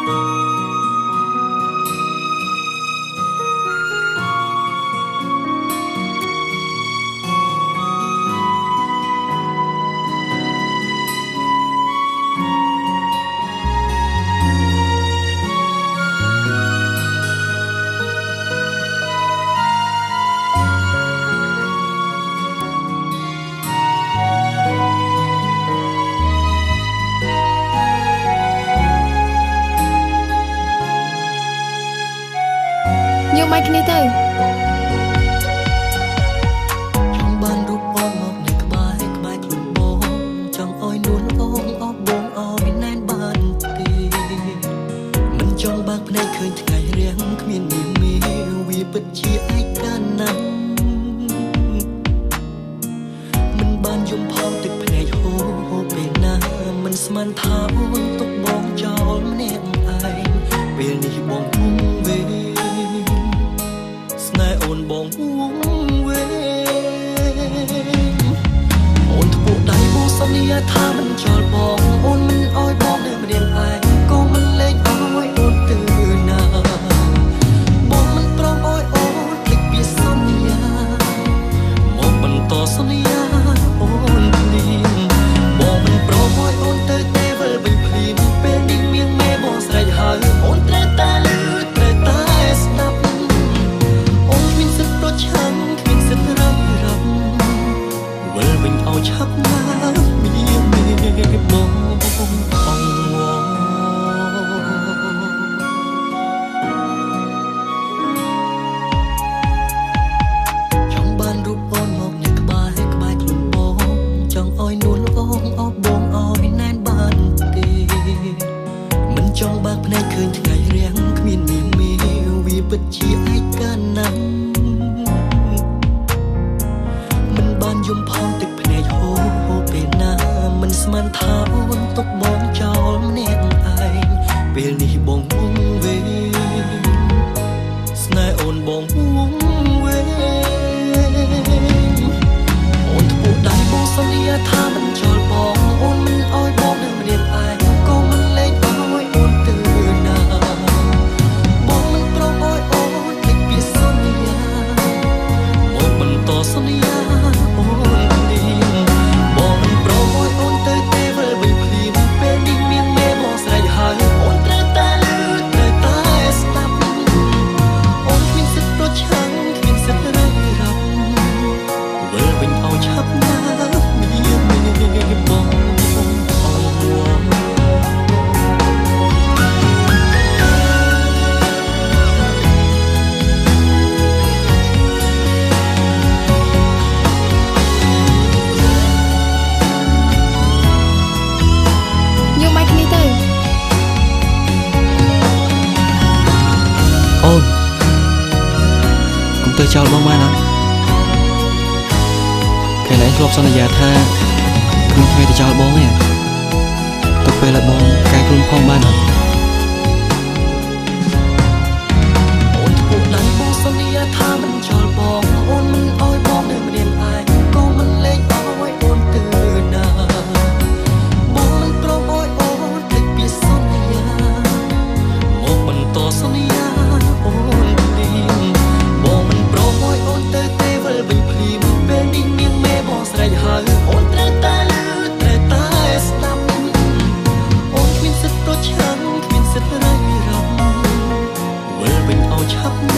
យកមកគ្នាទៅចង់បានរូបបងមកនៅក្បែរខ្លួនបងចង់ឲ្យនួនបងអបបងឲ្យណែនបានទេមិនចង់បើកភ្នែកឃើញថ្ងៃរៀងគ្មានមីវាពិតជាឯកាណាស់មិនបានយំផងទឹកភ្នែកហូរពេលណាមិនស្មានថាអូនទុកបងចោលម្នាក់ឯងពេលនេះបងវងវេស្នេហ៍អូនបងវងវេអូនធ្ពោដៃបងសន្យាថាមិនចោលបងអូនមិនអោយបងនៅម្នាក់ឯងក៏មិនលែងអោយអូនទៅណាបងមិនព្រមអោយអូនភ្លេចពីសន្យាមកបន្តសន្យាអូនភ្លាមបងមិនព្រមអោយអូនទៅទេវិលវិញភ្លាមពេលនេះមៀងមេបងស្រេចហើយអូនត្រូវតែលឺត្រូវតែស្ដាប់អូនគ្មានសិទ្ធិប្រឆាំងគ្មានសិទ្ធិរំវិលវិញឲ្យឆាប់ណាមៀងមេបងអង្វរចង់បានរូបអូនមកនៅក្បែរខ្លួនបងចង់ឲ្យនួនបងអបបងឲ្យណែនបានទេមិនចង់បើកភ្នែកឃើញថ្ងៃរៀងគ្មានមីវាពិតជាឯកាណាស់មិនបានយំផងទឹកភ្នែកហូរពេលណាមិនស្មានថាអូនទុកបងចោលម្នាក់ឯងពេលនេះបងវងវេស្នេហ៍អូនបងវងវេអូនធ្ពោដៃបងសន្យាថាមិនចោលបងអូនមិនអោយបងនៅម្នាក់ឯងក៏មិនលែងអោយអូនទៅណាបងមិនព្រមអោយអូនភ្លេចពីសន្យាមកបន្តសន្យាអូននេះបងមិនព្រមអោយអូនទៅទេវិលវិញភ្លាមពេលនេះមៀងមេបងស្រេចហើយអូនត្រូវតែលឺត្រូវតែស្ដាប់អូនគ្មានសិទ្ធិប្រឆាំងគ្មានសិទ្ធិរំវិលវិញឲ្យឆាប់ណាមៀងមេបងអង្វរយកមកគ្នាទៅអូនកុំទៅចោលបងបានអត់ខែណែធ្លាប់សន្យាថាគ្មានថ្ងៃទៅចោលបងទេទុកពេលឲ្យបងកែខ្លួនផងបានអត់អូនធ្ពោដៃបងសន្យាថាមិនចោលបងអូនមិនអោយបងនៅម្នាក់ឯងក៏មិនលែងអោយអូនទៅណាបងមិនព្រមអោយអូនភ្លេចពីសន្យាមកបន្តសន្យាអូនភ្លាមបងមិនព្រមអោយអូនទៅទេវិលវិញភ្លាមពេលនេះមៀងមេបងស្រេចហើយអូនត្រូវតែលឺត្រូវតែស្ដាប់អូនគ្មានសិទ្ធិប្រឆាំងគ្មានសិទ្ធិរៃរំវិលវិញឲ្យឆាប់ណា